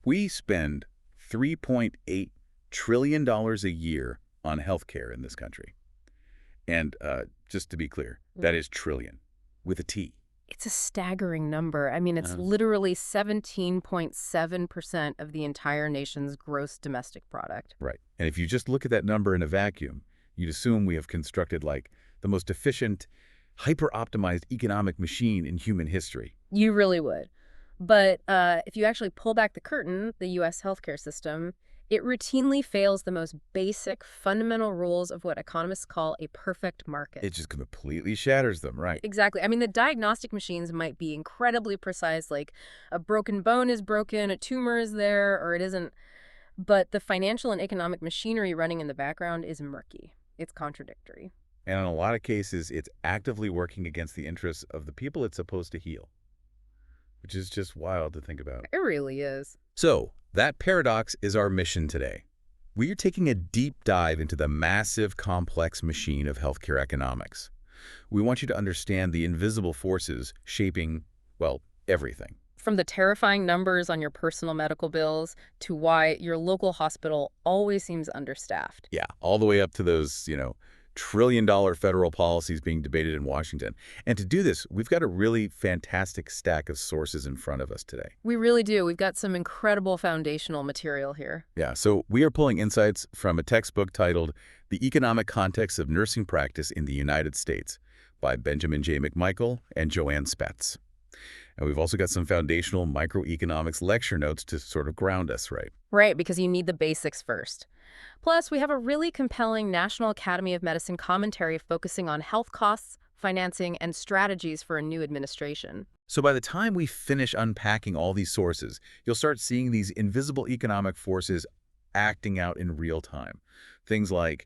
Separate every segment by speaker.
Speaker 1: We spend $3.8 trillion a year on healthcare in this country. And just to be clear, that is trillion, with a T.
Speaker 2: It's a staggering number. I mean, it's literally 17.7% of the entire nation's gross domestic product.
Speaker 1: Right. And if you just look at that number in a vacuum, you'd assume we have constructed, like, the most efficient, hyper-optimized economic machine in human history.
Speaker 2: You really would. But if you actually pull back the curtain, the U.S. healthcare system, it routinely fails the most basic, fundamental rules of what economists call a perfect market.
Speaker 1: It just completely shatters them, right?
Speaker 2: Exactly. I mean, the diagnostic machines might be incredibly precise, like a broken bone is broken, a tumor is there, or it isn't. But the financial and economic machinery running in the background is murky. It's contradictory.
Speaker 1: And in a lot of cases, it's actively working against the interests of the people it's supposed to heal, which is just wild to think about.
Speaker 2: It really is.
Speaker 1: So, that paradox is our mission today. We are taking a deep dive into the massive, complex machine of healthcare economics. We want you to understand the invisible forces shaping, well, everything.
Speaker 2: From the terrifying numbers on your personal medical bills to why your local hospital always seems understaffed.
Speaker 1: Yeah, all the way up to those, trillion-dollar federal policies being debated in Washington. And to do this, we've got a really fantastic stack of sources in front of us today.
Speaker 2: We really do. We've got some incredible foundational material here.
Speaker 1: Yeah, so we are pulling insights from a textbook titled The Economic Context of Nursing Practice in the United States by Benjamin J. McMichael and Joanne Spetz. And we've also got some foundational microeconomics lecture notes to sort of ground us, right?
Speaker 2: Right, because you need the basics first. Plus, we have a really compelling National Academy of Medicine commentary focusing on health costs, financing, and strategies for a new administration.
Speaker 1: So by the time we finish unpacking all these sources, you'll start seeing these invisible economic forces acting out in real time. Things like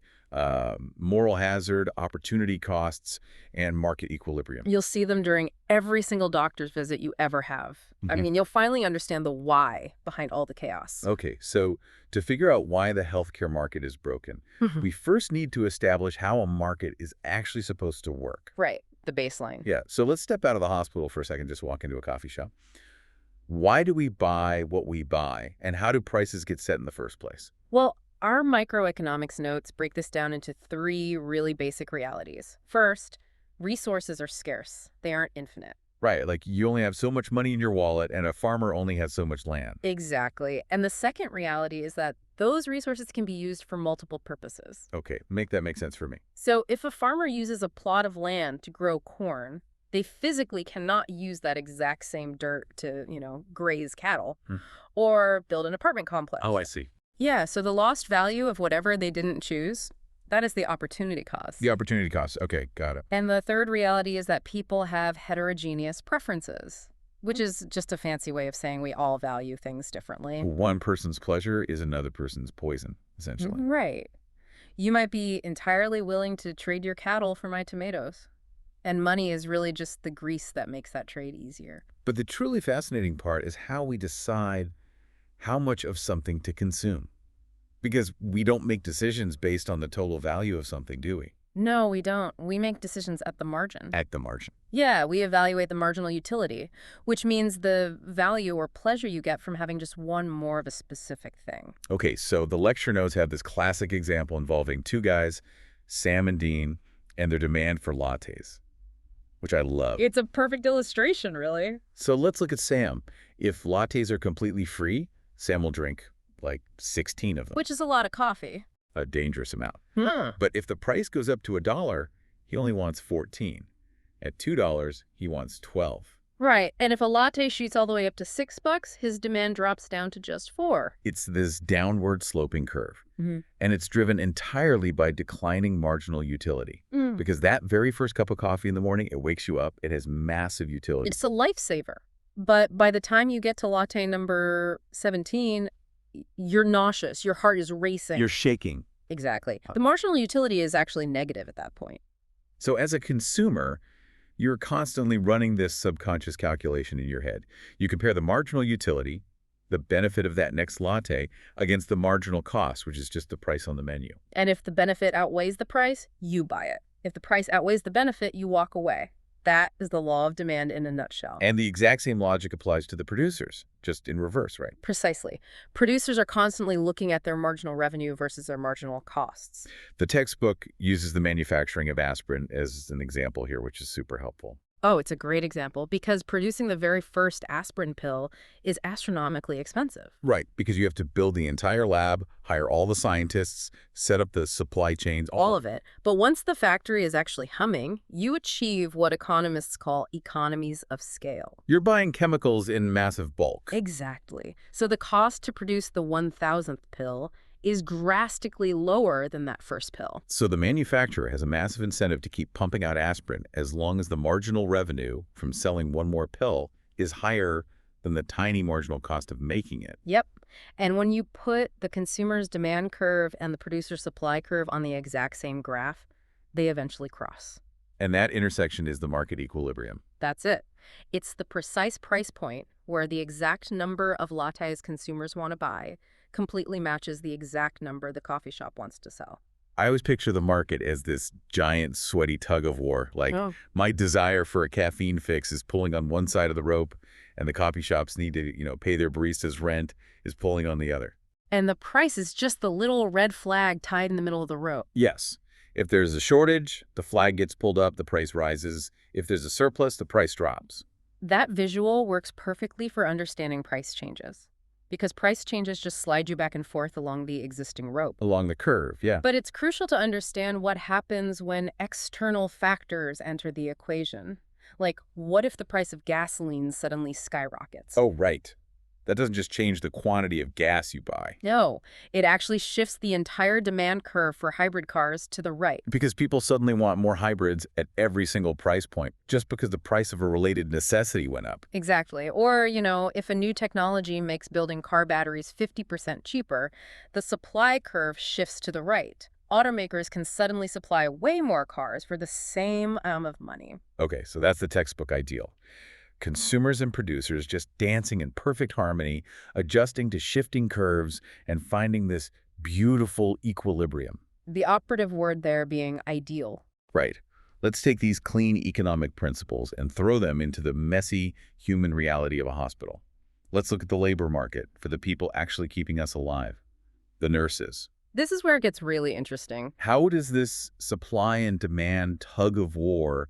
Speaker 1: moral hazard, opportunity costs, and market equilibrium.
Speaker 2: You'll see them during every single doctor's visit you ever have. I mean, you'll finally understand the why behind all the chaos.
Speaker 1: Okay, so to figure out why the healthcare market is broken, we first need to establish how a market is actually supposed to work.
Speaker 2: Right, the baseline.
Speaker 1: Yeah, so let's step out of the hospital for a second, just walk into a coffee shop. Why do we buy what we buy, and how do prices get set in the first place?
Speaker 2: Well, our microeconomics notes break this down into three really basic realities. First, resources are scarce. They aren't infinite.
Speaker 1: Right, like you only have so much money in your wallet, and a farmer only has so much land.
Speaker 2: Exactly. And the second reality is that those resources can be used for multiple purposes.
Speaker 1: Okay, make that make sense for me.
Speaker 2: So if a farmer uses a plot of land to grow corn, they physically cannot use that exact same dirt to, graze cattle or build an apartment complex.
Speaker 1: Oh, I see.
Speaker 2: Yeah, so the lost value of whatever they didn't choose, that is the opportunity cost.
Speaker 1: The opportunity cost. Okay, got it.
Speaker 2: And the third reality is that people have heterogeneous preferences, which is just a fancy way of saying we all value things differently.
Speaker 1: One person's pleasure is another person's poison, essentially.
Speaker 2: Right. You might be entirely willing to trade your cattle for my tomatoes. And money is really just the grease that makes that trade easier.
Speaker 1: But the truly fascinating part is how we decide how much of something to consume. Because we don't make decisions based on the total value of something, do we?
Speaker 2: No, we don't. We make decisions at the margin.
Speaker 1: At the margin.
Speaker 2: Yeah, we evaluate the marginal utility, which means the value or pleasure you get from having just one more of a specific thing.
Speaker 1: Okay, so the lecture notes have this classic example involving two guys, Sam and Dean, and their demand for lattes, which I love.
Speaker 2: It's a perfect illustration, really.
Speaker 1: So let's look at Sam. If lattes are completely free, Sam will drink like 16 of them.
Speaker 2: Which is a lot of coffee.
Speaker 1: A dangerous amount. But if the price goes up to $1, he only wants 14. At $2, he wants 12.
Speaker 2: Right, and if a latte shoots all the way up to $6, his demand drops down to just $4.
Speaker 1: It's this downward sloping curve. And it's driven entirely by declining marginal utility. Because that very first cup of coffee in the morning, it wakes you up. It has massive utility.
Speaker 2: It's a lifesaver. But by the time you get to latte number 17, you're nauseous. Your heart is racing.
Speaker 1: You're shaking.
Speaker 2: Exactly. The marginal utility is actually negative at that point.
Speaker 1: So as a consumer, you're constantly running this subconscious calculation in your head. You compare the marginal utility, the benefit of that next latte, against the marginal cost, which is just the price on the menu.
Speaker 2: And if the benefit outweighs the price, you buy it. If the price outweighs the benefit, you walk away. That is the law of demand in a nutshell.
Speaker 1: And the exact same logic applies to the producers, just in reverse, right?
Speaker 2: Precisely. Producers are constantly looking at their marginal revenue versus their marginal costs.
Speaker 1: The textbook uses the manufacturing of aspirin as an example here, which is super helpful.
Speaker 2: Oh, it's a great example because producing the very first aspirin pill is astronomically expensive.
Speaker 1: Right, because you have to build the entire lab, hire all the scientists, set up the supply chains.
Speaker 2: All of it. But once the factory is actually humming, you achieve what economists call economies of scale.
Speaker 1: You're buying chemicals in massive bulk.
Speaker 2: Exactly. So the cost to produce the 1,000th pill is drastically lower than that first pill.
Speaker 1: So the manufacturer has a massive incentive to keep pumping out aspirin as long as the marginal revenue from selling one more pill is higher than the tiny marginal cost of making it.
Speaker 2: Yep. And when you put the consumer's demand curve and the producer's supply curve on the exact same graph, they eventually cross.
Speaker 1: And that intersection is the market equilibrium.
Speaker 2: That's it. It's the precise price point where the exact number of lattes consumers want to buy completely matches the exact number the coffee shop wants to sell.
Speaker 1: I always picture the market as this giant, sweaty tug of war. Like, my desire for a caffeine fix is pulling on one side of the rope, and the coffee shops need to, pay their baristas rent is pulling on the other.
Speaker 2: And the price is just the little red flag tied in the middle of the rope.
Speaker 1: Yes. If there's a shortage, the flag gets pulled up, the price rises. If there's a surplus, the price drops.
Speaker 2: That visual works perfectly for understanding price changes, because price changes just slide you back and forth along the existing rope.
Speaker 1: Along the curve, yeah.
Speaker 2: But it's crucial to understand what happens when external factors enter the equation. Like, what if the price of gasoline suddenly skyrockets?
Speaker 1: Oh, right. That doesn't just change the quantity of gas you buy.
Speaker 2: No, it actually shifts the entire demand curve for hybrid cars to the right.
Speaker 1: Because people suddenly want more hybrids at every single price point, just because the price of a related necessity went up.
Speaker 2: Exactly. Or, if a new technology makes building car batteries 50% cheaper, the supply curve shifts to the right. Automakers can suddenly supply way more cars for the same amount of money.
Speaker 1: Okay, so that's the textbook ideal. Consumers and producers just dancing in perfect harmony, adjusting to shifting curves, and finding this beautiful equilibrium.
Speaker 2: The operative word there being ideal.
Speaker 1: Right. Let's take these clean economic principles and throw them into the messy human reality of a hospital. Let's look at the labor market for the people actually keeping us alive, the nurses.
Speaker 2: This is where it gets really interesting.
Speaker 1: How does this supply and demand tug of war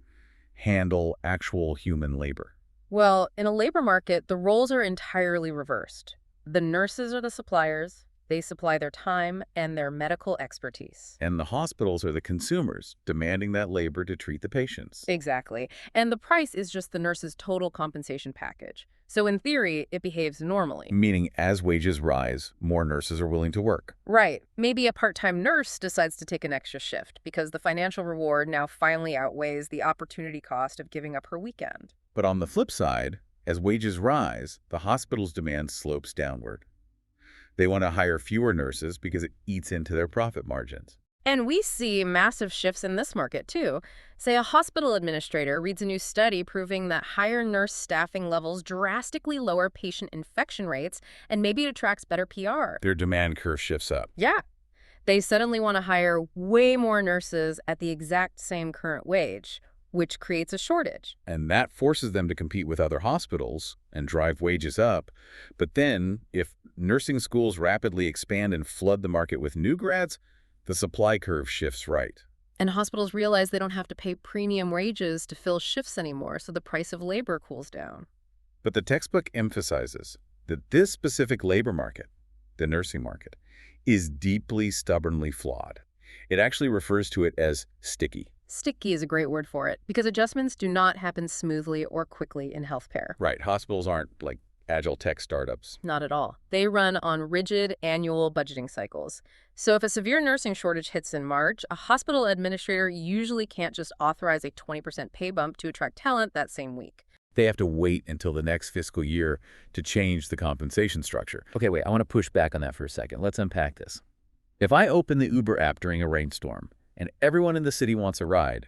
Speaker 1: handle actual human labor?
Speaker 2: Well, in a labor market, the roles are entirely reversed. The nurses are the suppliers. They supply their time and their medical expertise.
Speaker 1: And the hospitals are the consumers, demanding that labor to treat the patients.
Speaker 2: Exactly. And the price is just the nurse's total compensation package. So in theory, it behaves normally.
Speaker 1: Meaning, as wages rise, more nurses are willing to work.
Speaker 2: Right. Maybe a part-time nurse decides to take an extra shift because the financial reward now finally outweighs the opportunity cost of giving up her weekend.
Speaker 1: But on the flip side, as wages rise, the hospital's demand slopes downward. They want to hire fewer nurses because it eats into their profit margins.
Speaker 2: And we see massive shifts in this market, too. Say a hospital administrator reads a new study proving that higher nurse staffing levels drastically lower patient infection rates, and maybe it attracts better PR.
Speaker 1: Their demand curve shifts up.
Speaker 2: Yeah. They suddenly want to hire way more nurses at the exact same current wage, which creates a shortage.
Speaker 1: And that forces them to compete with other hospitals and drive wages up. But then, if nursing schools rapidly expand and flood the market with new grads, the supply curve shifts right.
Speaker 2: And hospitals realize they don't have to pay premium wages to fill shifts anymore, so the price of labor cools down.
Speaker 1: But the textbook emphasizes that this specific labor market, the nursing market, is deeply, stubbornly flawed. It actually refers to it as sticky.
Speaker 2: Sticky is a great word for it, because adjustments do not happen smoothly or quickly in healthcare.
Speaker 1: Right. Hospitals aren't like agile tech startups.
Speaker 2: Not at all. They run on rigid annual budgeting cycles. So if a severe nursing shortage hits in March, a hospital administrator usually can't just authorize a 20% pay bump to attract talent that same week.
Speaker 1: They have to wait until the next fiscal year to change the compensation structure.
Speaker 3: Okay, wait, I want to push back on that for a second. Let's unpack this. If I open the Uber app during a rainstorm and everyone in the city wants a ride,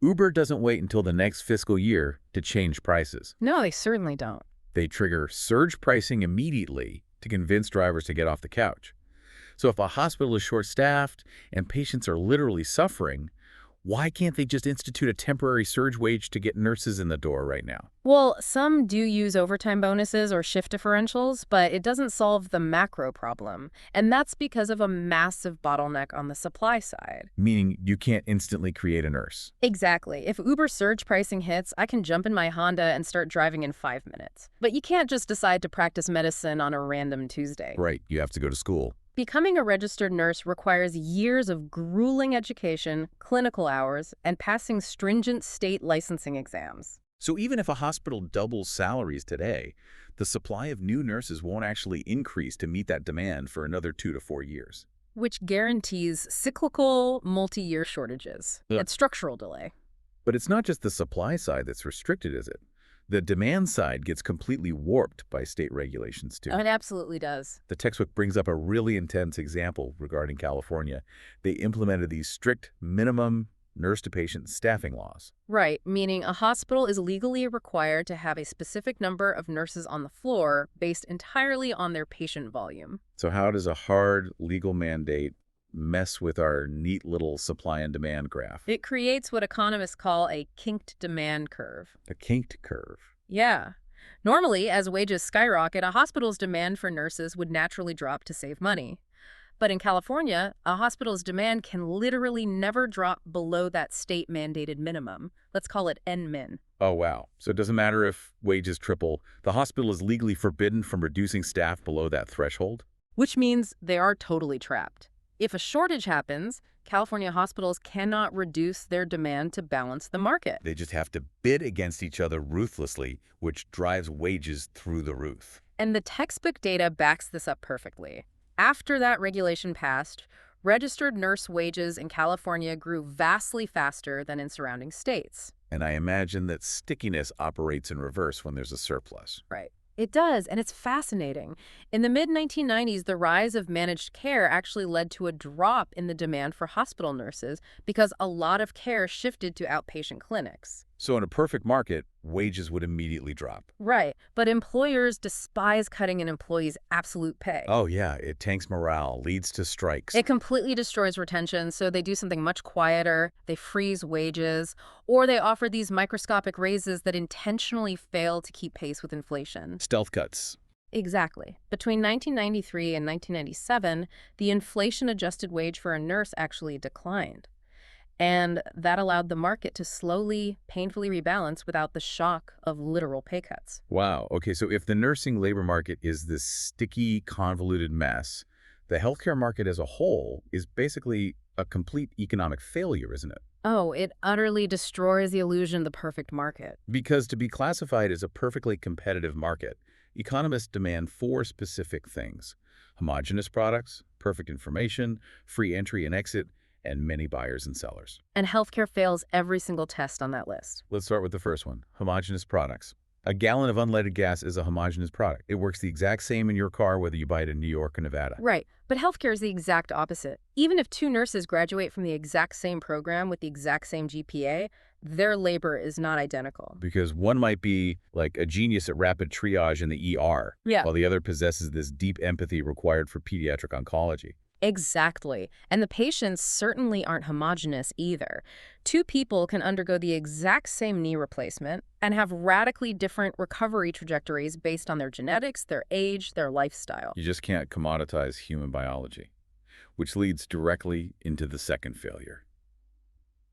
Speaker 3: Uber doesn't wait until the next fiscal year to change prices.
Speaker 2: No, they certainly don't.
Speaker 1: They trigger surge pricing immediately to convince drivers to get off the couch. So if a hospital is short-staffed and patients are literally suffering,
Speaker 3: Why can't they just institute a temporary surge wage to get nurses in the door right now?
Speaker 2: Well, some do use overtime bonuses or shift differentials, but it doesn't solve the macro problem. And that's because of a massive bottleneck on the supply side.
Speaker 3: Meaning you can't instantly create a nurse.
Speaker 2: Exactly. If Uber surge pricing hits, I can jump in my Honda and start driving in 5 minutes. But you can't just decide to practice medicine on a random Tuesday.
Speaker 3: Right, you have to go to school.
Speaker 2: Becoming a registered nurse requires years of grueling education, clinical hours, and passing stringent state licensing exams.
Speaker 3: So even if a hospital doubles salaries today, the supply of new nurses won't actually increase to meet that demand for another 2 to 4 years.
Speaker 2: Which guarantees cyclical, multi-year shortages and structural delay.
Speaker 3: But it's not just the supply side that's restricted, is it? The demand side gets completely warped by state regulations, too.
Speaker 2: It absolutely does.
Speaker 3: The textbook brings up a really intense example regarding California. They implemented these strict minimum nurse-to-patient staffing laws.
Speaker 2: Right, meaning a hospital is legally required to have a specific number of nurses on the floor based entirely on their patient volume.
Speaker 3: So how does a hard legal mandate mess with our neat little supply and demand graph?
Speaker 2: It creates what economists call a kinked demand curve.
Speaker 3: A kinked curve.
Speaker 2: Yeah. Normally, as wages skyrocket, a hospital's demand for nurses would naturally drop to save money. But in California, a hospital's demand can literally never drop below that state-mandated minimum. Let's call it N-min.
Speaker 3: Oh, wow. So it doesn't matter if wages triple. The hospital is legally forbidden from reducing staff below that threshold?
Speaker 2: Which means they are totally trapped. If a shortage happens, California hospitals cannot reduce their demand to balance the market.
Speaker 3: They just have to bid against each other ruthlessly, which drives wages through the roof.
Speaker 2: And the textbook data backs this up perfectly. After that regulation passed, registered nurse wages in California grew vastly faster than in surrounding states.
Speaker 3: And I imagine that stickiness operates in reverse when there's a surplus.
Speaker 2: Right. It does, and it's fascinating. In the mid-1990s, the rise of managed care actually led to a drop in the demand for hospital nurses because a lot of care shifted to outpatient clinics.
Speaker 3: So in a perfect market, wages would immediately drop.
Speaker 2: Right, but employers despise cutting an employee's absolute pay.
Speaker 3: Oh yeah, it tanks morale, leads to strikes.
Speaker 2: It completely destroys retention, so they do something much quieter, they freeze wages, or they offer these microscopic raises that intentionally fail to keep pace with inflation.
Speaker 3: Stealth cuts.
Speaker 2: Exactly. Between 1993 and 1997, the inflation-adjusted wage for a nurse actually declined. And that allowed the market to slowly, painfully rebalance without the shock of literal pay cuts.
Speaker 3: Wow. Okay, so if the nursing labor market is this sticky, convoluted mess, the healthcare market as a whole is basically a complete economic failure, isn't it?
Speaker 2: Oh, it utterly destroys the illusion of the perfect market.
Speaker 3: Because to be classified as a perfectly competitive market, economists demand 4 specific things: homogenous products, perfect information, free entry and exit, and many buyers and sellers.
Speaker 2: And healthcare fails every single test on that list.
Speaker 3: Let's start with the first one, homogenous products. A gallon of unleaded gas is a homogenous product. It works the exact same in your car whether you buy it in New York or Nevada.
Speaker 2: Right, but healthcare is the exact opposite. Even if 2 nurses graduate from the exact same program with the exact same GPA, their labor is not identical.
Speaker 3: Because one might be like a genius at rapid triage in the ER, while the other possesses this deep empathy required for pediatric oncology.
Speaker 2: Exactly. And the patients certainly aren't homogenous either. 2 people can undergo the exact same knee replacement and have radically different recovery trajectories based on their genetics, their age, their lifestyle.
Speaker 3: You just can't commoditize human biology, which leads directly into the second failure: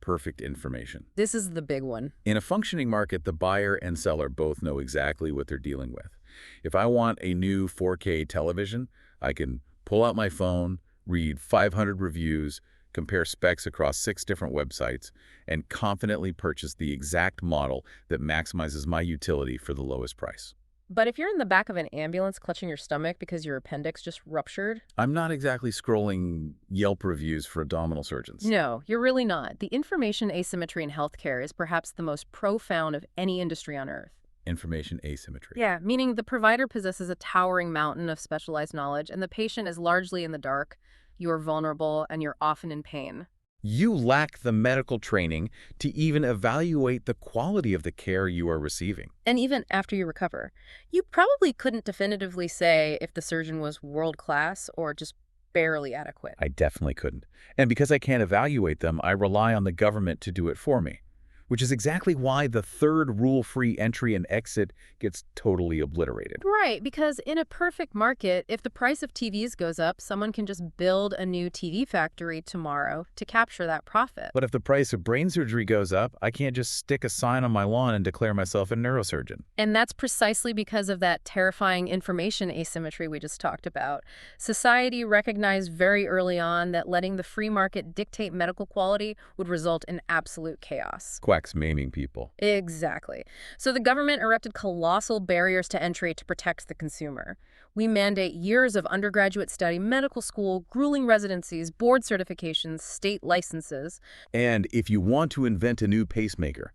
Speaker 3: perfect information.
Speaker 2: This is the big one.
Speaker 3: In a functioning market, the buyer and seller both know exactly what they're dealing with. If I want a new 4K television, I can pull out my phone, read 500 reviews, compare specs across 6 different websites, and confidently purchase the exact model that maximizes my utility for the lowest price.
Speaker 2: But if you're in the back of an ambulance clutching your stomach because your appendix just ruptured...
Speaker 3: I'm not exactly scrolling Yelp reviews for abdominal surgeons.
Speaker 2: No, you're really not. The information asymmetry in healthcare is perhaps the most profound of any industry on Earth.
Speaker 3: Information asymmetry.
Speaker 2: Yeah, meaning the provider possesses a towering mountain of specialized knowledge and the patient is largely in the dark. You are vulnerable and you're often in pain.
Speaker 3: You lack the medical training to even evaluate the quality of the care you are receiving.
Speaker 2: And even after you recover, you probably couldn't definitively say if the surgeon was world-class or just barely adequate.
Speaker 3: I definitely couldn't. And because I can't evaluate them, I rely on the government to do it for me, which is exactly why the third rule-free entry and exit gets totally obliterated.
Speaker 2: Right, because in a perfect market, if the price of TVs goes up, someone can just build a new TV factory tomorrow to capture that profit.
Speaker 3: But if the price of brain surgery goes up, I can't just stick a sign on my lawn and declare myself a neurosurgeon.
Speaker 2: And that's precisely because of that terrifying information asymmetry we just talked about. Society recognized very early on that letting the free market dictate medical quality would result in absolute chaos.
Speaker 3: Quacks maiming people.
Speaker 2: Exactly. So the government erected colossal barriers to entry to protect the consumer. We mandate years of undergraduate study, medical school, grueling residencies, board certifications, state licenses.
Speaker 3: And if you want to invent a new pacemaker,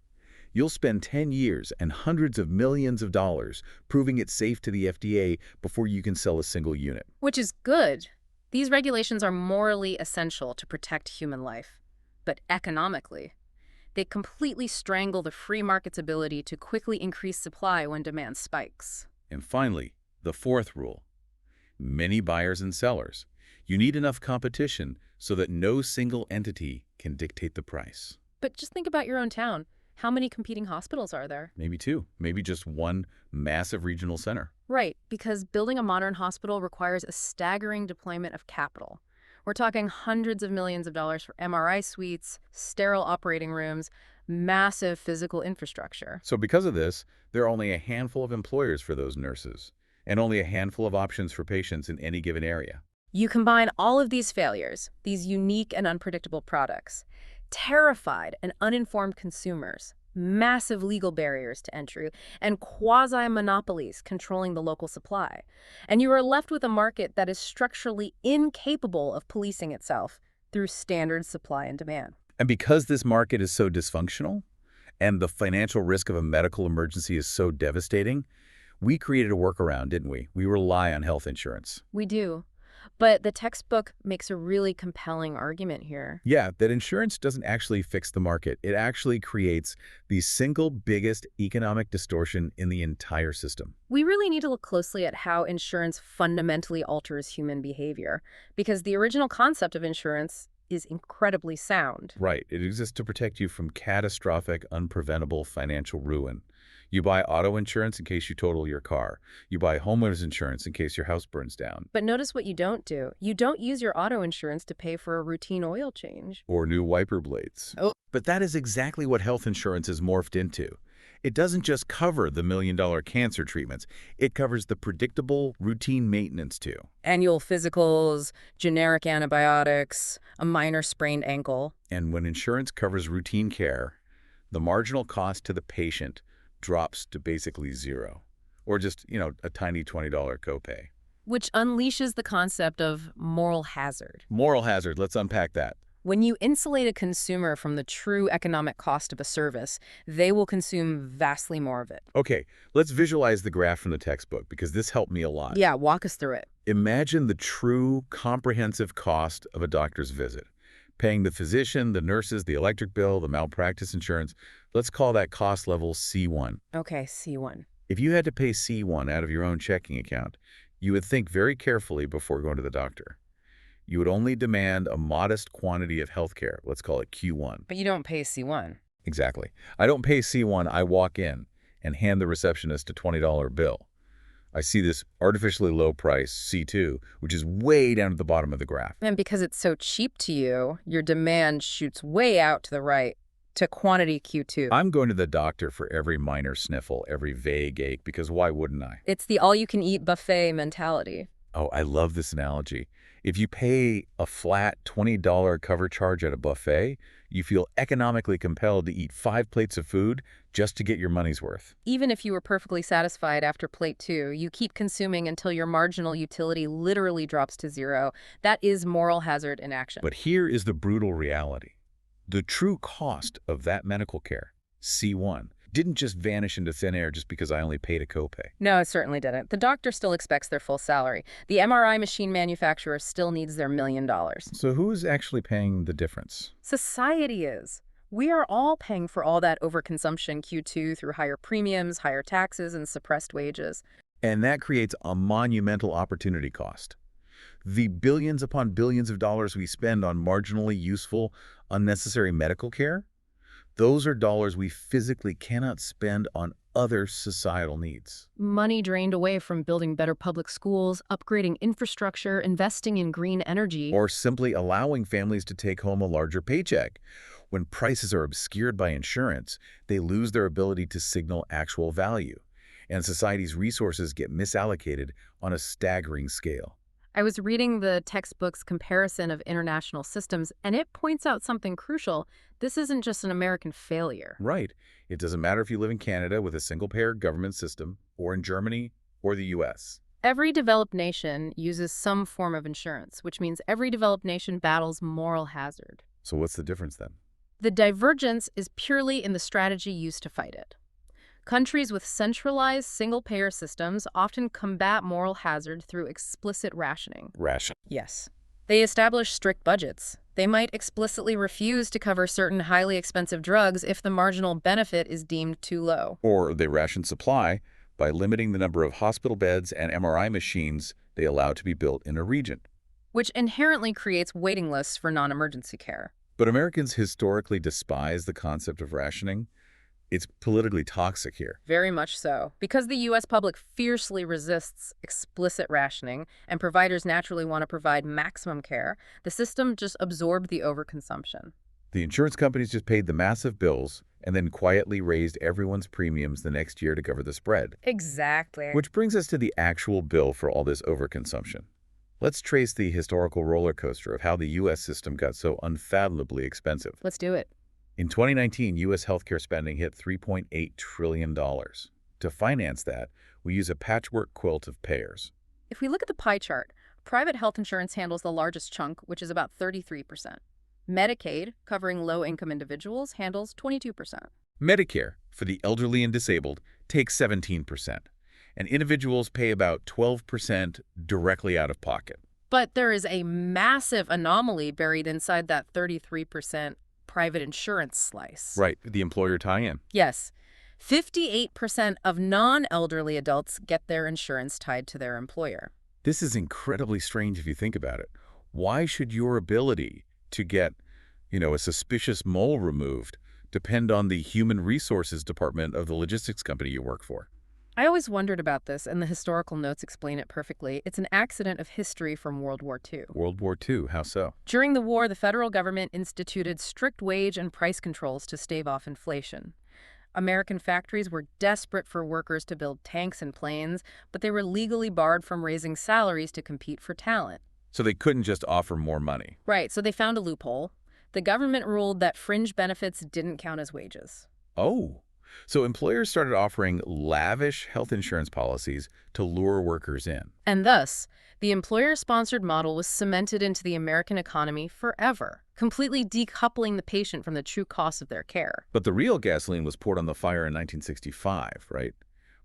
Speaker 3: you'll spend 10 years and hundreds of millions of dollars proving it's safe to the FDA before you can sell a single unit.
Speaker 2: Which is good. These regulations are morally essential to protect human life. But economically, they completely strangle the free market's ability to quickly increase supply when demand spikes.
Speaker 3: And finally, the fourth rule. Many buyers and sellers. You need enough competition so that no single entity can dictate the price.
Speaker 2: But just think about your own town. How many competing hospitals are there?
Speaker 3: Maybe two, maybe just one massive regional center.
Speaker 2: Right, because building a modern hospital requires a staggering deployment of capital. We're talking hundreds of millions of dollars for MRI suites, sterile operating rooms, massive physical infrastructure.
Speaker 3: So because of this, there are only a handful of employers for those nurses, and only a handful of options for patients in any given area.
Speaker 2: You combine all of these failures, these unique and unpredictable products, terrified and uninformed consumers, massive legal barriers to entry, and quasi-monopolies controlling the local supply. And you are left with a market that is structurally incapable of policing itself through standard supply and demand.
Speaker 3: And because this market is so dysfunctional, and the financial risk of a medical emergency is so devastating, we created a workaround, didn't we? We rely on health insurance.
Speaker 2: We do. But the textbook makes a really compelling argument here.
Speaker 3: Yeah, that insurance doesn't actually fix the market. It actually creates the single biggest economic distortion in the entire system.
Speaker 2: We really need to look closely at how insurance fundamentally alters human behavior, because the original concept of insurance is incredibly sound.
Speaker 3: Right. It exists to protect you from catastrophic, unpreventable financial ruin. You buy auto insurance in case you total your car. You buy homeowners insurance in case your house burns down.
Speaker 2: But notice what you don't do. You don't use your auto insurance to pay for a routine oil change.
Speaker 3: Or new wiper blades.
Speaker 2: Oh.
Speaker 3: But that is exactly what health insurance is morphed into. It doesn't just cover the million-dollar cancer treatments. It covers the predictable, routine maintenance too.
Speaker 2: Annual physicals, generic antibiotics, a minor sprained ankle.
Speaker 3: And when insurance covers routine care, the marginal cost to the patient drops to basically zero, or just, a tiny $20 copay.
Speaker 2: Which unleashes the concept of moral hazard.
Speaker 3: Moral hazard, let's unpack that.
Speaker 2: When you insulate a consumer from the true economic cost of a service, they will consume vastly more of it.
Speaker 3: Okay, let's visualize the graph from the textbook, because this helped me a lot.
Speaker 2: Yeah, walk us through it.
Speaker 3: Imagine the true comprehensive cost of a doctor's visit. Paying the physician, the nurses, the electric bill, the malpractice insurance. Let's call that cost level C1.
Speaker 2: Okay, C1.
Speaker 3: If you had to pay C1 out of your own checking account, you would think very carefully before going to the doctor. You would only demand a modest quantity of health care. Let's call it Q1.
Speaker 2: But you don't pay C1.
Speaker 3: Exactly. I don't pay C1. I walk in and hand the receptionist a $20 bill. I see this artificially low price, C2, which is way down at the bottom of the graph.
Speaker 2: And because it's so cheap to you, your demand shoots way out to the right to quantity Q2.
Speaker 3: I'm going to the doctor for every minor sniffle, every vague ache, because why wouldn't I?
Speaker 2: It's the all-you-can-eat buffet mentality.
Speaker 3: Oh, I love this analogy. If you pay a flat $20 cover charge at a buffet, you feel economically compelled to eat 5 plates of food just to get your money's worth.
Speaker 2: Even if you were perfectly satisfied after plate 2, you keep consuming until your marginal utility literally drops to zero. That is moral hazard in action.
Speaker 3: But here is the brutal reality. The true cost of that medical care, C1, didn't just vanish into thin air just because I only paid a copay.
Speaker 2: No, it certainly didn't. The doctor still expects their full salary. The MRI machine manufacturer still needs their $1 million.
Speaker 3: So who is actually paying the difference?
Speaker 2: Society is. We are all paying for all that overconsumption Q2 through higher premiums, higher taxes, and suppressed wages.
Speaker 3: And that creates a monumental opportunity cost.
Speaker 1: The billions upon billions of dollars we spend on marginally useful, unnecessary medical care, those are dollars we physically cannot spend on other societal needs.
Speaker 2: Money drained away from building better public schools, upgrading infrastructure, investing in green energy.
Speaker 1: Or simply allowing families to take home a larger paycheck. When prices are obscured by insurance, they lose their ability to signal actual value, and society's resources get misallocated on a staggering scale.
Speaker 2: I was reading the textbook's comparison of international systems, and it points out something crucial. This isn't just an American failure.
Speaker 1: Right. It doesn't matter if you live in Canada with a single-payer government system, or in Germany, or the U.S.
Speaker 2: Every developed nation uses some form of insurance, which means every developed nation battles moral hazard.
Speaker 1: So what's the difference then?
Speaker 2: The divergence is purely in the strategy used to fight it. Countries with centralized single-payer systems often combat moral hazard through explicit rationing.
Speaker 1: Ration.
Speaker 2: Yes. They establish strict budgets. They might explicitly refuse to cover certain highly expensive drugs if the marginal benefit is deemed too low.
Speaker 1: Or they ration supply by limiting the number of hospital beds and MRI machines they allow to be built in a region.
Speaker 2: Which inherently creates waiting lists for non-emergency care.
Speaker 1: But Americans historically despise the concept of rationing. It's politically toxic here.
Speaker 2: Very much so. Because the U.S. public fiercely resists explicit rationing and providers naturally want to provide maximum care, the system just absorbed the overconsumption.
Speaker 1: The insurance companies just paid the massive bills and then quietly raised everyone's premiums the next year to cover the spread.
Speaker 2: Exactly.
Speaker 1: Which brings us to the actual bill for all this overconsumption. Let's trace the historical roller coaster of how the U.S. system got so unfathomably expensive.
Speaker 2: Let's do it.
Speaker 1: In 2019, U.S. healthcare spending hit $3.8 trillion. To finance that, we use a patchwork quilt of payers.
Speaker 2: If we look at the pie chart, private health insurance handles the largest chunk, which is about 33%. Medicaid, covering low-income individuals, handles 22%.
Speaker 1: Medicare, for the elderly and disabled, takes 17%, and individuals pay about 12% directly out of pocket.
Speaker 2: But there is a massive anomaly buried inside that 33% private insurance slice.
Speaker 1: Right, the employer tie-in.
Speaker 2: Yes. 58% of non-elderly adults get their insurance tied to their employer.
Speaker 1: This is incredibly strange if you think about it. Why should your ability to get, a suspicious mole removed depend on the human resources department of the logistics company you work for?
Speaker 2: I always wondered about this, and the historical notes explain it perfectly. It's an accident of history from World War II.
Speaker 1: World War II, how so?
Speaker 2: During the war, the federal government instituted strict wage and price controls to stave off inflation. American factories were desperate for workers to build tanks and planes, but they were legally barred from raising salaries to compete for talent.
Speaker 1: So they couldn't just offer more money.
Speaker 2: Right, so they found a loophole. The government ruled that fringe benefits didn't count as wages.
Speaker 1: Oh. So employers started offering lavish health insurance policies to lure workers in.
Speaker 2: And thus, the employer-sponsored model was cemented into the American economy forever, completely decoupling the patient from the true cost of their care.
Speaker 1: But the real gasoline was poured on the fire in 1965, right?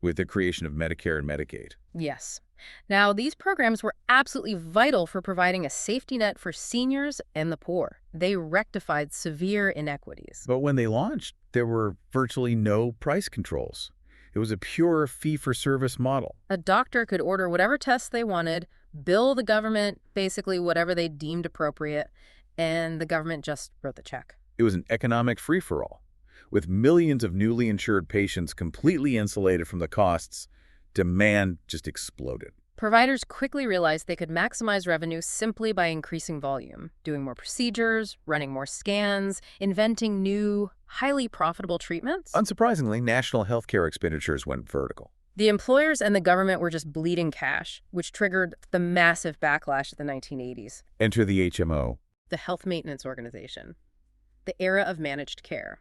Speaker 1: With the creation of Medicare and Medicaid.
Speaker 2: Yes. Now, these programs were absolutely vital for providing a safety net for seniors and the poor. They rectified severe inequities.
Speaker 1: But when they launched, there were virtually no price controls. It was a pure fee-for-service model.
Speaker 2: A doctor could order whatever tests they wanted, bill the government basically whatever they deemed appropriate, and the government just wrote the check.
Speaker 1: It was an economic free-for-all. With millions of newly insured patients completely insulated from the costs, demand just exploded.
Speaker 2: Providers quickly realized they could maximize revenue simply by increasing volume, doing more procedures, running more scans, inventing new, highly profitable treatments.
Speaker 1: Unsurprisingly, national healthcare expenditures went vertical.
Speaker 2: The employers and the government were just bleeding cash, which triggered the massive backlash of the 1980s.
Speaker 1: Enter the HMO.
Speaker 2: The Health Maintenance Organization. The era of managed care.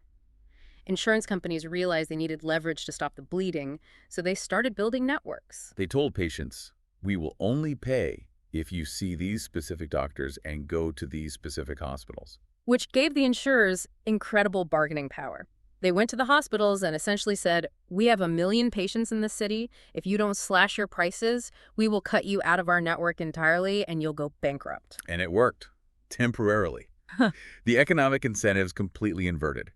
Speaker 2: Insurance companies realized they needed leverage to stop the bleeding, so they started building networks.
Speaker 1: They told patients, we will only pay if you see these specific doctors and go to these specific hospitals.
Speaker 2: Which gave the insurers incredible bargaining power. They went to the hospitals and essentially said, we have 1 million patients in this city. If you don't slash your prices, we will cut you out of our network entirely and you'll go bankrupt.
Speaker 1: And it worked, temporarily. The economic incentives completely inverted.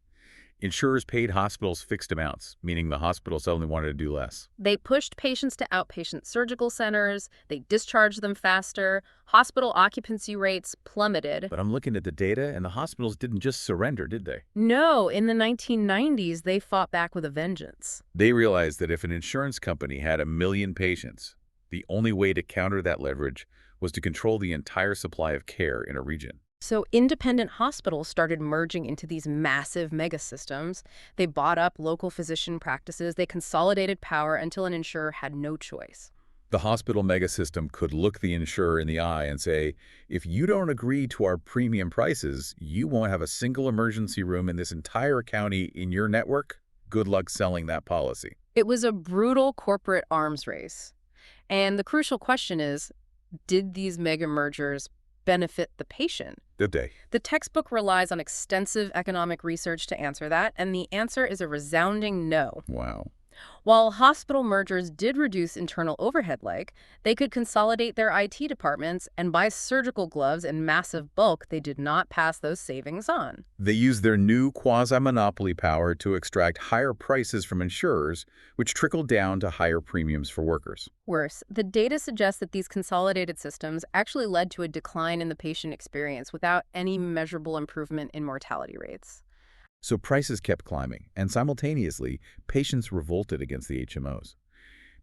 Speaker 3: Insurers paid hospitals fixed amounts, meaning the hospital suddenly wanted to do less.
Speaker 2: They pushed patients to outpatient surgical centers, they discharged them faster, hospital occupancy rates plummeted.
Speaker 3: But I'm looking at the data, and the hospitals didn't just surrender, did they?
Speaker 2: No, in the 1990s, they fought back with a vengeance.
Speaker 3: They realized that if an insurance company had 1 million patients, the only way to counter that leverage was to control the entire supply of care in a region.
Speaker 2: So independent hospitals started merging into these massive megasystems. They bought up local physician practices. They consolidated power until an insurer had no choice.
Speaker 3: The hospital megasystem could look the insurer in the eye and say, if you don't agree to our premium prices, you won't have a single emergency room in this entire county in your network. Good luck selling that policy.
Speaker 2: It was a brutal corporate arms race. And the crucial question is, did these mega mergers benefit the patient?
Speaker 3: Did they?
Speaker 2: The textbook relies on extensive economic research to answer that, and the answer is a resounding no.
Speaker 3: Wow.
Speaker 2: While hospital mergers did reduce internal overhead they could consolidate their IT departments and buy surgical gloves in massive bulk, they did not pass those savings on.
Speaker 3: They used their new quasi-monopoly power to extract higher prices from insurers, which trickled down to higher premiums for workers.
Speaker 2: Worse, the data suggests that these consolidated systems actually led to a decline in the patient experience without any measurable improvement in mortality rates.
Speaker 3: So prices kept climbing, and simultaneously, patients revolted against the HMOs.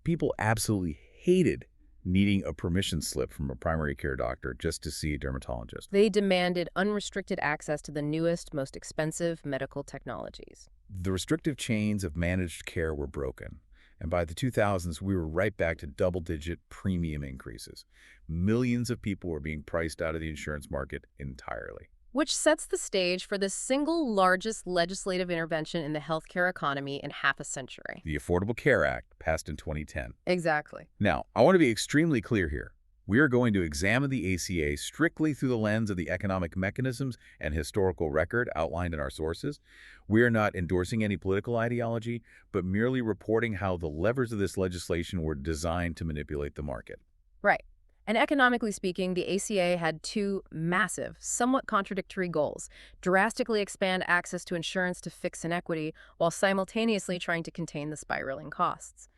Speaker 3: People absolutely hated needing a permission slip from a primary care doctor just to see a dermatologist.
Speaker 2: They demanded unrestricted access to the newest, most expensive medical technologies.
Speaker 3: The restrictive chains of managed care were broken, and by the 2000s, we were right back to double-digit premium increases. Millions of people were being priced out of the insurance market entirely.
Speaker 2: Which sets the stage for the single largest legislative intervention in the healthcare economy in half a century.
Speaker 3: The Affordable Care Act passed in 2010.
Speaker 2: Exactly.
Speaker 3: Now, I want to be extremely clear here. We are going to examine the ACA strictly through the lens of the economic mechanisms and historical record outlined in our sources. We are not endorsing any political ideology, but merely reporting how the levers of this legislation were designed to manipulate the market.
Speaker 2: Right. And economically speaking, the ACA had two massive, somewhat contradictory goals: drastically expand access to insurance to fix inequity, while simultaneously trying to contain the spiraling costs.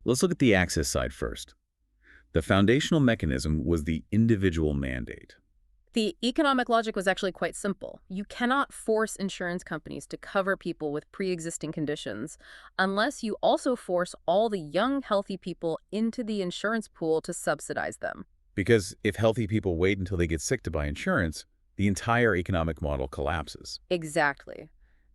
Speaker 3: Let's look at the access side first. The foundational mechanism was the individual mandate.
Speaker 2: The economic logic was actually quite simple. You cannot force insurance companies to cover people with pre-existing conditions unless you also force all the young, healthy people into the insurance pool to subsidize them.
Speaker 3: Because if healthy people wait until they get sick to buy insurance, the entire economic model collapses.
Speaker 2: Exactly.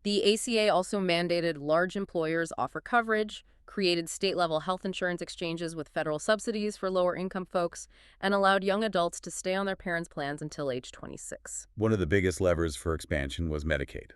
Speaker 2: The ACA also mandated large employers offer coverage, created state-level health insurance exchanges with federal subsidies for lower-income folks, and allowed young adults to stay on their parents' plans until age 26.
Speaker 3: One of the biggest levers for expansion was Medicaid.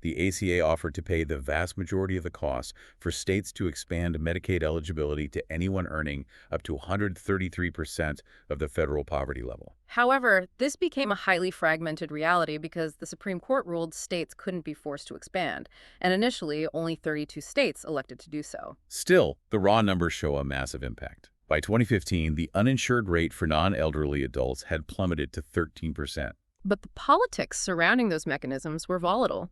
Speaker 3: The ACA offered to pay the vast majority of the costs for states to expand Medicaid eligibility to anyone earning up to 133% of the federal poverty level.
Speaker 2: However, this became a highly fragmented reality because the Supreme Court ruled states couldn't be forced to expand, and initially only 32 states elected to do so.
Speaker 3: Still, the raw numbers show a massive impact. By 2015, the uninsured rate for non-elderly adults had plummeted to 13%.
Speaker 2: But the politics surrounding those mechanisms were volatile.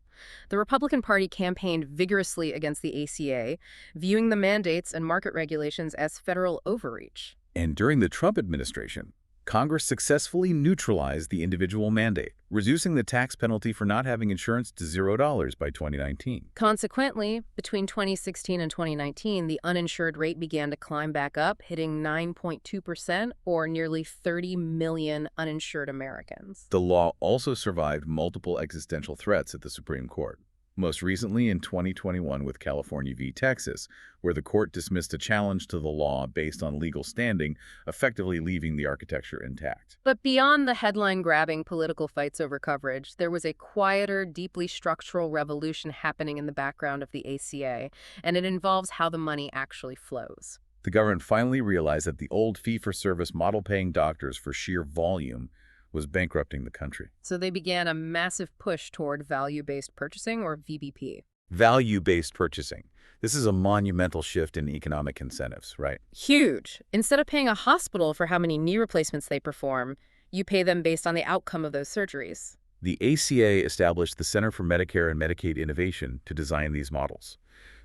Speaker 2: The Republican Party campaigned vigorously against the ACA, viewing the mandates and market regulations as federal overreach.
Speaker 3: And during the Trump administration, Congress successfully neutralized the individual mandate, reducing the tax penalty for not having insurance to $0 by 2019.
Speaker 2: Consequently, between 2016 and 2019, the uninsured rate began to climb back up, hitting 9.2%, or nearly 30 million uninsured Americans.
Speaker 3: The law also survived multiple existential threats at the Supreme Court. Most recently in 2021 with California v. Texas, where the court dismissed a challenge to the law based on legal standing, effectively leaving the architecture intact.
Speaker 2: But beyond the headline-grabbing political fights over coverage, there was a quieter, deeply structural revolution happening in the background of the ACA, and it involves how the money actually flows.
Speaker 3: The government finally realized that the old fee-for-service model paying doctors for sheer volume was bankrupting the country.
Speaker 2: So they began a massive push toward value-based purchasing, or VBP.
Speaker 3: Value-based purchasing. This is a monumental shift in economic incentives, right?
Speaker 2: Huge. Instead of paying a hospital for how many knee replacements they perform, you pay them based on the outcome of those surgeries.
Speaker 1: The ACA established the Center for Medicare and Medicaid Innovation to design these models.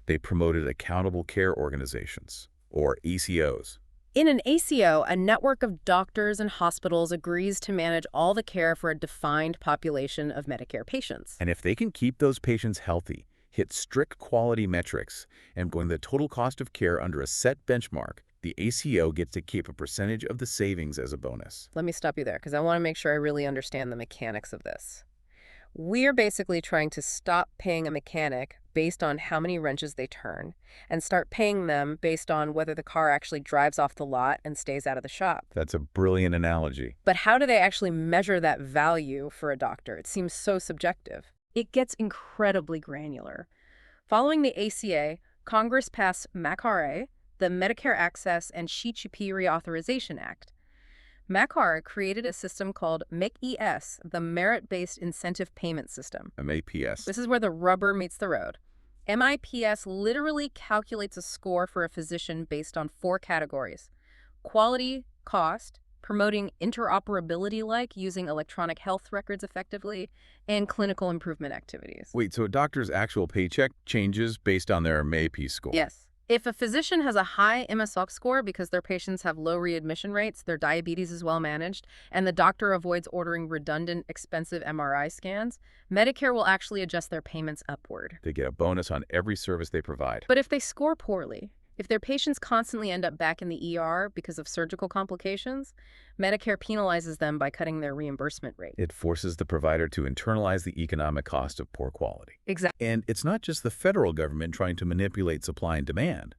Speaker 1: They promoted accountable care organizations, or ACOs.
Speaker 2: In an ACO, a network of doctors and hospitals agrees to manage all the care for a defined population of Medicare patients.
Speaker 1: And if they can keep those patients healthy, hit strict quality metrics, and bring the total cost of care under a set benchmark, the ACO gets to keep a percentage of the savings as a bonus.
Speaker 2: Let me stop you there because I want to make sure I really understand the mechanics of this. We're basically trying to stop paying a mechanic based on how many wrenches they turn and start paying them based on whether the car actually drives off the lot and stays out of the shop.
Speaker 1: That's a brilliant analogy.
Speaker 2: But how do they actually measure that value for a doctor? It seems so subjective. It gets incredibly granular. Following the ACA, Congress passed MAC-RA, the Medicare Access and CHP Reauthorization Act. MAC-RA created a system called MEC-ES, the Merit-Based Incentive Payment System.
Speaker 1: MAPS.
Speaker 2: This is where the rubber meets the road. MIPS literally calculates a score for a physician based on 4 categories: quality, cost, promoting interoperability like using electronic health records effectively, and clinical improvement activities.
Speaker 1: Wait, so a doctor's actual paycheck changes based on their MAP score?
Speaker 2: Yes. If a physician has a high MSOC score because their patients have low readmission rates, their diabetes is well managed, and the doctor avoids ordering redundant, expensive MRI scans, Medicare will actually adjust their payments upward.
Speaker 1: They get a bonus on every service they provide.
Speaker 2: But if they score poorly, if their patients constantly end up back in the ER because of surgical complications, Medicare penalizes them by cutting their reimbursement rate.
Speaker 1: It forces the provider to internalize the economic cost of poor quality.
Speaker 2: Exactly.
Speaker 1: And it's not just the federal government trying to manipulate supply and demand.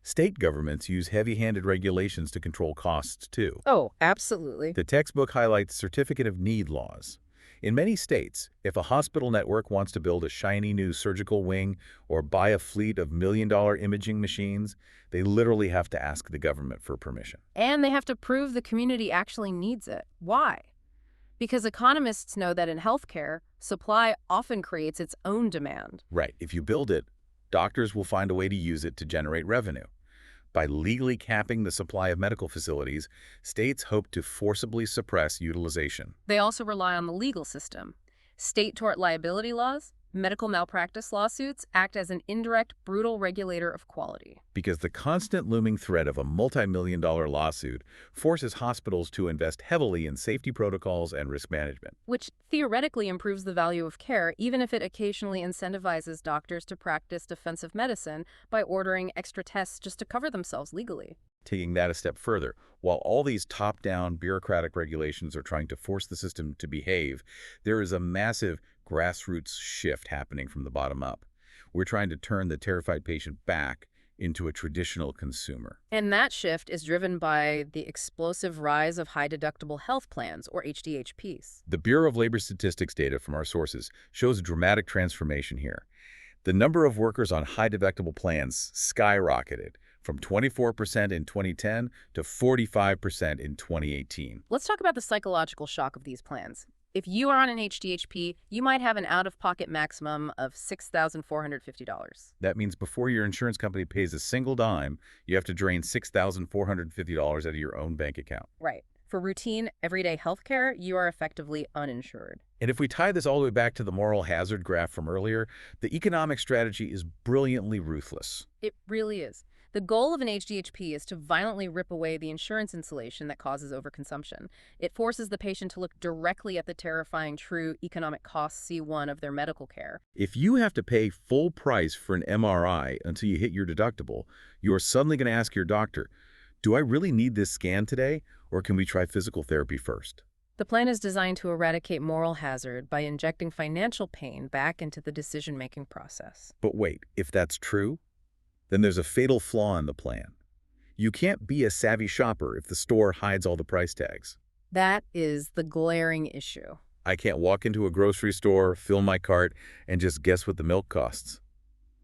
Speaker 1: State governments use heavy-handed regulations to control costs, too.
Speaker 2: Oh, absolutely.
Speaker 1: The textbook highlights certificate of need laws. In many states, if a hospital network wants to build a shiny new surgical wing or buy a fleet of million-dollar imaging machines, they literally have to ask the government for permission.
Speaker 2: And they have to prove the community actually needs it. Why? Because economists know that in healthcare, supply often creates its own demand.
Speaker 1: Right. If you build it, doctors will find a way to use it to generate revenue. By legally capping the supply of medical facilities, states hope to forcibly suppress utilization.
Speaker 2: They also rely on the legal system. State tort liability laws, medical malpractice lawsuits act as an indirect, brutal regulator of quality.
Speaker 1: Because the constant looming threat of a multi-million-dollar lawsuit forces hospitals to invest heavily in safety protocols and risk management.
Speaker 2: Which theoretically improves the value of care, even if it occasionally incentivizes doctors to practice defensive medicine by ordering extra tests just to cover themselves legally.
Speaker 1: Taking that a step further, while all these top-down bureaucratic regulations are trying to force the system to behave, there is a massive grassroots shift happening from the bottom up. We're trying to turn the terrified patient back into a traditional consumer.
Speaker 2: And that shift is driven by the explosive rise of high-deductible health plans, or HDHPs.
Speaker 1: The Bureau of Labor Statistics data from our sources shows a dramatic transformation here. The number of workers on high-deductible plans skyrocketed from 24% in 2010 to 45% in 2018.
Speaker 2: Let's talk about the psychological shock of these plans. If you are on an HDHP, you might have an out-of-pocket maximum of $6,450.
Speaker 1: That means before your insurance company pays a single dime, you have to drain $6,450 out of your own bank account.
Speaker 2: Right. For routine, everyday health care, you are effectively uninsured.
Speaker 1: And if we tie this all the way back to the moral hazard graph from earlier, the economic strategy is brilliantly ruthless.
Speaker 2: It really is. The goal of an HDHP is to violently rip away the insurance insulation that causes overconsumption. It forces the patient to look directly at the terrifying true economic cost C1 of their medical care.
Speaker 1: If you have to pay full price for an MRI until you hit your deductible, you are suddenly going to ask your doctor, do I really need this scan today, or can we try physical therapy first?
Speaker 2: The plan is designed to eradicate moral hazard by injecting financial pain back into the decision-making process.
Speaker 1: But wait, if that's true, then there's a fatal flaw in the plan. You can't be a savvy shopper if the store hides all the price tags.
Speaker 2: That is the glaring issue.
Speaker 1: I can't walk into a grocery store, fill my cart, and just guess what the milk costs.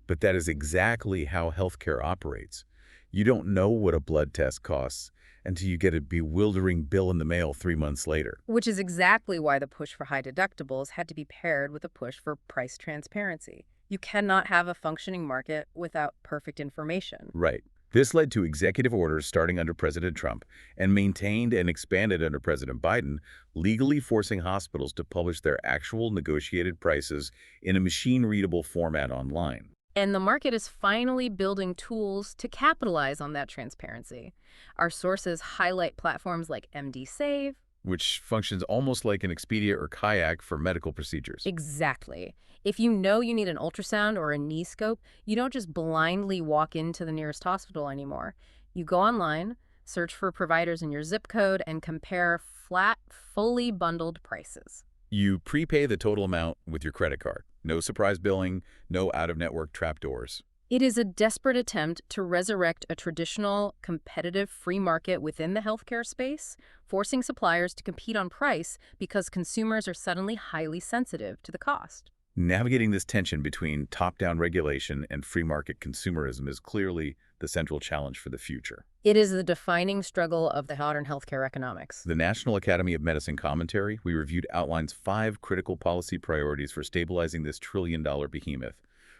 Speaker 1: But that is exactly how healthcare operates. You don't know what a blood test costs until you get a bewildering bill in the mail 3 months later.
Speaker 2: Which is exactly why the push for high deductibles had to be paired with a push for price transparency. You cannot have a functioning market without perfect information.
Speaker 1: Right. This led to executive orders starting under President Trump and maintained and expanded under President Biden, legally forcing hospitals to publish their actual negotiated prices in a machine-readable format online.
Speaker 2: And the market is finally building tools to capitalize on that transparency. Our sources highlight platforms like MD
Speaker 1: Which functions almost like an Expedia or Kayak for medical procedures.
Speaker 2: Exactly. If you know you need an ultrasound or a knee scope, you don't just blindly walk into the nearest hospital anymore. You go online, search for providers in your zip code, and compare flat, fully bundled prices.
Speaker 1: You prepay the total amount with your credit card. No surprise billing, no out-of-network trapdoors.
Speaker 2: It is a desperate attempt to resurrect a traditional, competitive free market within the healthcare space, forcing suppliers to compete on price because consumers are suddenly highly sensitive to the cost.
Speaker 1: Navigating this tension between top-down regulation and free market consumerism is clearly the central challenge for the future.
Speaker 2: It is the defining struggle of the modern healthcare economics.
Speaker 1: The National Academy of Medicine commentary we reviewed outlines 5 critical policy priorities for stabilizing this trillion-dollar behemoth.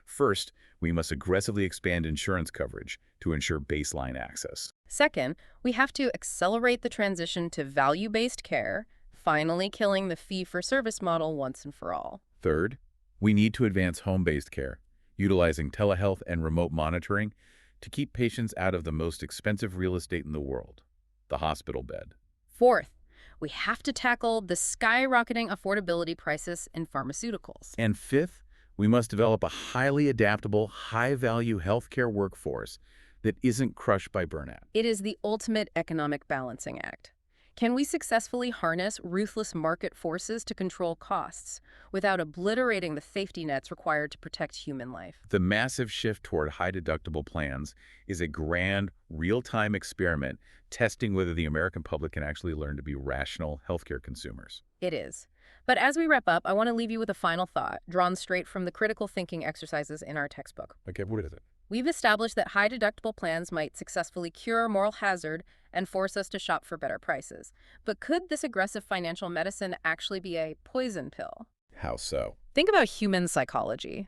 Speaker 1: First, we must aggressively expand insurance coverage to ensure baseline access.
Speaker 2: Second, we have to accelerate the transition to value-based care, finally killing the fee-for-service model once and for all.
Speaker 1: Third, we need to advance home-based care, utilizing telehealth and remote monitoring to keep patients out of the most expensive real estate in the world, the hospital bed.
Speaker 2: Fourth, we have to tackle the skyrocketing affordability crisis in pharmaceuticals.
Speaker 1: And fifth, we must develop a highly adaptable, high-value healthcare workforce that isn't crushed by burnout.
Speaker 2: It is the ultimate economic balancing act. Can we successfully harness ruthless market forces to control costs without obliterating the safety nets required to protect human life?
Speaker 1: The massive shift toward high-deductible plans is a grand, real-time experiment testing whether the American public can actually learn to be rational healthcare consumers.
Speaker 2: It is. But as we wrap up, I want to leave you with a final thought, drawn straight from the critical thinking exercises in our textbook.
Speaker 1: Okay, what is it?
Speaker 2: We've established that high-deductible plans might successfully cure moral hazard and force us to shop for better prices. But could this aggressive financial medicine actually be a poison pill?
Speaker 1: How so?
Speaker 2: Think about human psychology.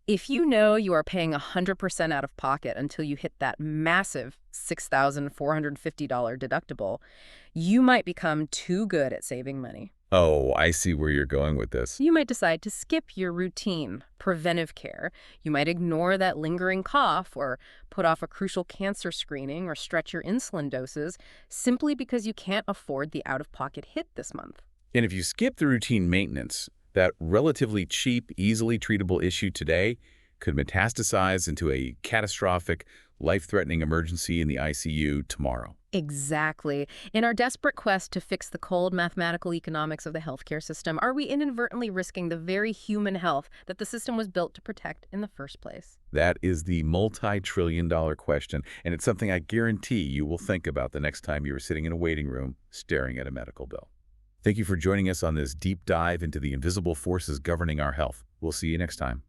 Speaker 2: If you know you are paying 100% out of pocket until you hit that massive $6,450 deductible, you might become too good at saving money.
Speaker 1: Oh, I see where you're going with this.
Speaker 2: You might decide to skip your routine, preventive care. You might ignore that lingering cough or put off a crucial cancer screening or stretch your insulin doses simply because you can't afford the out-of-pocket hit this month.
Speaker 1: And if you skip the routine maintenance, that relatively cheap, easily treatable issue today could metastasize into a catastrophic, life-threatening emergency in the ICU tomorrow.
Speaker 2: Exactly. In our desperate quest to fix the cold mathematical economics of the healthcare system, are we inadvertently risking the very human health that the system was built to protect in the first place?
Speaker 1: That is the multi-trillion-dollar question, and it's something I guarantee you will think about the next time you are sitting in a waiting room staring at a medical bill. Thank you for joining us on this deep dive into the invisible forces governing our health. We'll see you next time.